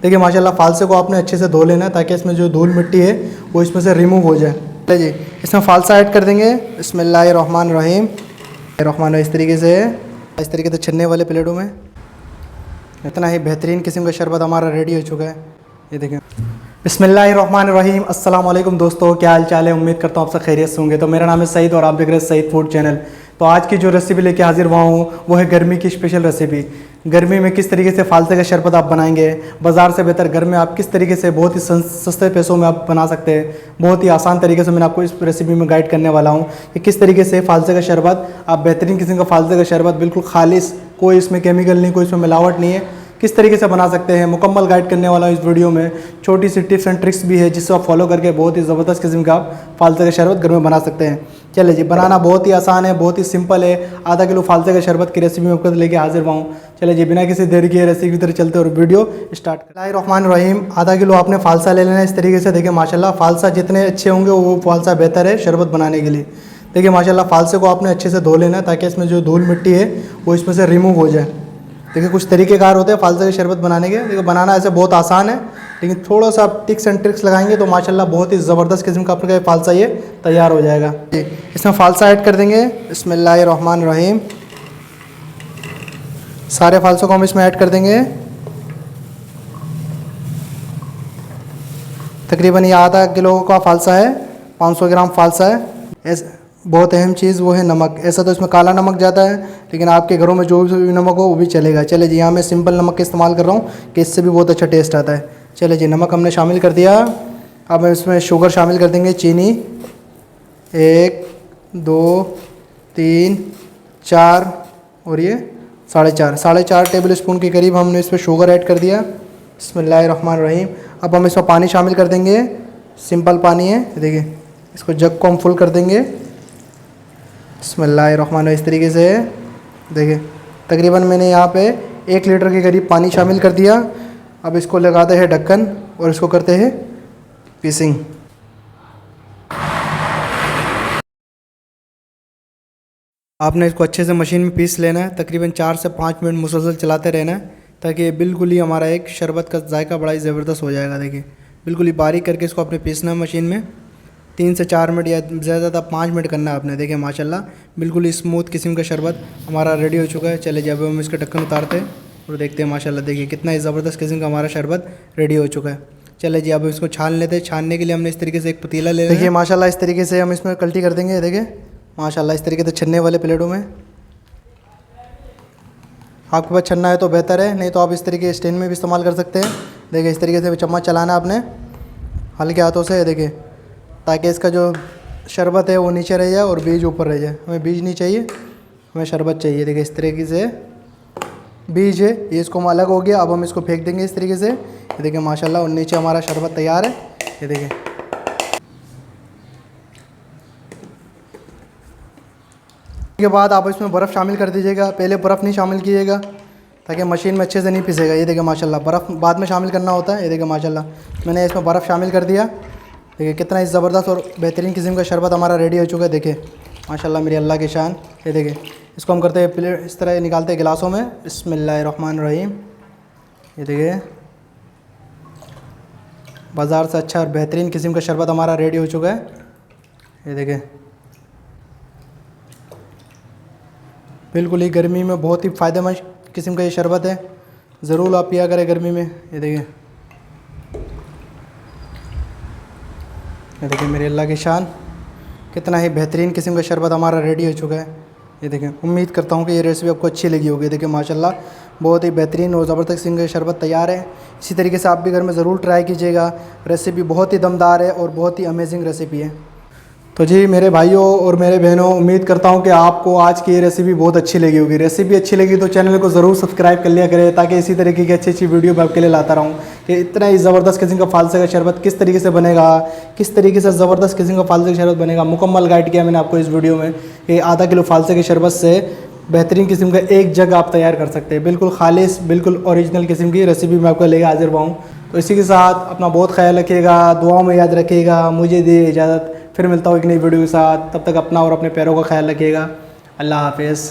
देखिए माशाल्लाह फालसे को आपने अच्छे से धो लेना है ताकि इसमें जो धूल मिट्टी है वो इसमें से रिमूव हो जाए। चलिए जी इसमें फालसा ऐड कर देंगे। बिस्मिल्लाहिर्रहमानिर्रहीम। इस तरीके से छन्ने वाले प्लेटों में इतना ही बेहतरीन किस्म का शरबत हमारा रेडी हो चुका है। ये देखें। बिस्मिल्लाहिर्रहमानिर्रहीम। अस्सलाम वालेकुम दोस्तों, क्या हाल चाल है? उम्मीद करता हूँ आप सब खैरियत से होंगे। तो मेरा नाम है सईद और आप देख रहे हैं सईद फूड चैनल। तो आज की जो रेसिपी लेके हाजिर हुआ हूँ वो है गर्मी की स्पेशल रेसिपी। गर्मी में किस तरीके से फालसे का शरबत आप बनाएंगे, बाज़ार से बेहतर घर में आप किस तरीके से बहुत ही सस्ते पैसों में आप बना सकते हैं। बहुत ही आसान तरीके से मैंने आपको इस रेसिपी में गाइड करने वाला हूँ कि किस तरीके से फालसे का शरबत आप बेहतरीन किस्म का फालसे का शरबत बिल्कुल खालिस, कोई इसमें केमिकल नहीं, कोई इसमें मिलावट नहीं है, किस तरीके से बना सकते हैं मुकम्मल गाइड करने वाला इस वीडियो में। छोटी सी टिप्स एंड ट्रिक्स भी है जिससे आप फॉलो करके बहुत ही ज़बरदस्त किस्म का आप फालसे का शरबत घर में बना सकते हैं। चलिए जी, बनाना बहुत ही आसान है, बहुत ही सिंपल है। आधा किलो फालसे का शरबत की रेसिपी में आपको लेके हाजिर हुआ हूँ। चलिए जी बिना किसी देर के रेसिपी की तरफ चलते और वीडियो स्टार्ट करें। बिस्मिल्लाहिर्रहमानिर्रहीम। आधा किलो आपने फालसा ले लेना है इस तरीके से। देखिए माशाल्लाह फालसा जितने अच्छे होंगे वो फालसा बेहतर है शरबत बनाने के लिए। देखिए माशाल्लाह फालसे को आपने अच्छे से धो लेना है ताकि इसमें जो धूल मिट्टी है वो इसमें से रिमूव हो जाए। देखिए कुछ तरीक़ेकार होते हैं फालसे के शरबत बनाने के। देखिए बनाना ऐसे बहुत आसान है, लेकिन थोड़ा सा आप टिक्स एंड ट्रिक्स लगाएंगे तो माशाल्लाह बहुत ही ज़बरदस्त किस्म का आपका फालसा ये तैयार हो जाएगा। जी इसमें फालसा ऐड कर देंगे। बिस्मिल्लाहिर्रहमानिर्रहीम। सारे फालसों को हम इसमें ऐड कर देंगे। तकरीबन ये आधा किलो का फालसा है, 500 ग्राम फालसा है। बहुत अहम चीज़ वो है नमक। ऐसा तो इसमें काला नमक ज़्यादा है, लेकिन आपके घरों में जो भी नमक हो वो भी चलेगा। चले जी यहाँ मैं सिंपल नमक का इस्तेमाल कर रहा हूँ कि इससे भी बहुत अच्छा टेस्ट आता है। चले जी नमक हमने शामिल कर दिया। अब हम इसमें शुगर शामिल कर देंगे। चीनी 1 2 3 4 और ये 4.5 टेबल स्पून के करीब हमने इसमें शुगर ऐड कर दिया। बिस्मिल्लाहिर्रहमानिर्रहीम। अब हम इसमें पानी शामिल कर देंगे। सिंपल पानी है, देखिए इसको जग को हम फुल कर देंगे। बिस्मिल्लाहिर्रहमानिर्रहीम। इस तरीके से देखिए तकरीबन मैंने यहाँ पे 1 लीटर के करीब पानी शामिल कर दिया। अब इसको लगाते हैं ढक्कन और इसको करते हैं पीसिंग। आपने इसको अच्छे से मशीन में पीस लेना है। तकरीबन 4 से 5 मिनट मुसलसल चलाते रहना है ताकि बिल्कुल ही हमारा एक शरबत का जायका बड़ा ही ज़बरदस्त हो जाएगा। देखिए बिल्कुल ही बारीक करके इसको आपने पीसना है मशीन में। 3 से 4 मिनट या ज़्यादा 5 मिनट करना है आपने। देखिए माशाल्लाह बिल्कुल ही स्मूथ किस्म का शरबत हमारा रेडी हो चुका है। चले जब हम इसका ढक्कन उतारते हैं और देखते हैं माशाल्लाह देखिए कितना ही ज़बरदस्त किस्म का हमारा शरबत रेडी हो चुका है। चले जी अब इसको छान लेते हैं। छानने के लिए हमने इस तरीके से एक पतीला ले लिया। देखिए माशाल्लाह इस तरीके से हम इसमें कल्टी कर देंगे। देखिए माशाल्लाह इस तरीके से छन्ने वाले प्लेटों में। आपके पास छन्ना है तो बेहतर है, नहीं तो आप इस तरीके स्टैंड में भी इस्तेमाल कर सकते हैं। देखिए इस तरीके से चम्मच चलाना आपने हल्के हाथों से, देखिए ताकि इसका जो शरबत है वो नीचे रह जाए और बीज ऊपर रह जाए। हमें बीज नहीं चाहिए, हमें शरबत चाहिए। देखिए इस तरीके से बीज है ये, इसको हम अलग हो गया। अब हम इसको फेंक देंगे इस तरीके से। ये देखिए माशाल्लाह और नीचे हमारा शरबत तैयार है। ये देखिए के बाद आप इसमें बर्फ़ शामिल कर दीजिएगा। पहले बर्फ़ नहीं शामिल कीजिएगा ताकि मशीन में अच्छे से नहीं पिसेगा। ये देखिए माशाल्लाह बर्फ़ बाद में शामिल करना होता है। ये देखिए माशाल्लाह मैंने इसमें बर्फ़ शामिल कर दिया। देखिए कितना ही ज़बरदस्त और बेहतरीन किस्म का शरबत हमारा रेडी हो चुका है। देखिए माशाल्लाह मेरी अल्लाह की शान। ये देखिए इसको हम करते हैं प्लेट, इस तरह निकालते हैं गिलासों में। बिस्मिल्लाहिर्रहमानिर्रहीम। ये देखिए बाज़ार से अच्छा और बेहतरीन किस्म का शरबत हमारा रेडी हो चुका है। ये देखिए बिल्कुल ही गर्मी में बहुत ही फ़ायदेमंद किस्म का ये शरबत है, ज़रूर आप पिया करें गर्मी में। ये देखिए मेरे अल्लाह की शान, कितना ही बेहतरीन किस्म का शरबत हमारा रेडी हो चुका है। ये देखिए उम्मीद करता हूँ कि ये रेसिपी आपको अच्छी लगी होगी। देखिए माशाल्लाह बहुत ही बेहतरीन और ज़बरदस्त किस्म का शरबत तैयार है। इसी तरीके से आप भी घर में ज़रूर ट्राई कीजिएगा। रेसिपी बहुत ही दमदार है और बहुत ही अमेजिंग रेसिपी है। तो जी मेरे भाइयों और मेरे बहनों, उम्मीद करता हूँ कि आपको आज की ये रेसिपी बहुत अच्छी लगी होगी। रेसिपी अच्छी लगी तो चैनल को ज़रूर सब्सक्राइब कर लिया करें ताकि इसी तरीके की अच्छी वीडियो मैं आपके लिए लाता रहूँ कि इतना ही ज़बरदस्त किस्म का फालसे का शरबत किस तरीके से बनेगा, किस तरीके से ज़बरदस्त किस्म का फालसे का शरबत बनेगा। मुकम्मल गाइड किया मैंने आपको इस वीडियो में कि आधा किलो फालसे के शरबत से बेहतरीन किस्म का एक जग आप तैयार कर सकते हैं। बिल्कुल खालिस, बिल्कुल ओरिजिनल किस्म की रेसिपी मैं आपको लेकर हाजिर हुआ हूँ। तो इसी के साथ अपना बहुत ख्याल रखिएगा, दुआओं में याद रखिएगा। मुझे दे इजाज़त, फिर मिलता हूँ एक नई वीडियो के साथ। तब तक अपना और अपने पैरों का ख्याल रखिएगा। अल्लाह हाफ़िज़।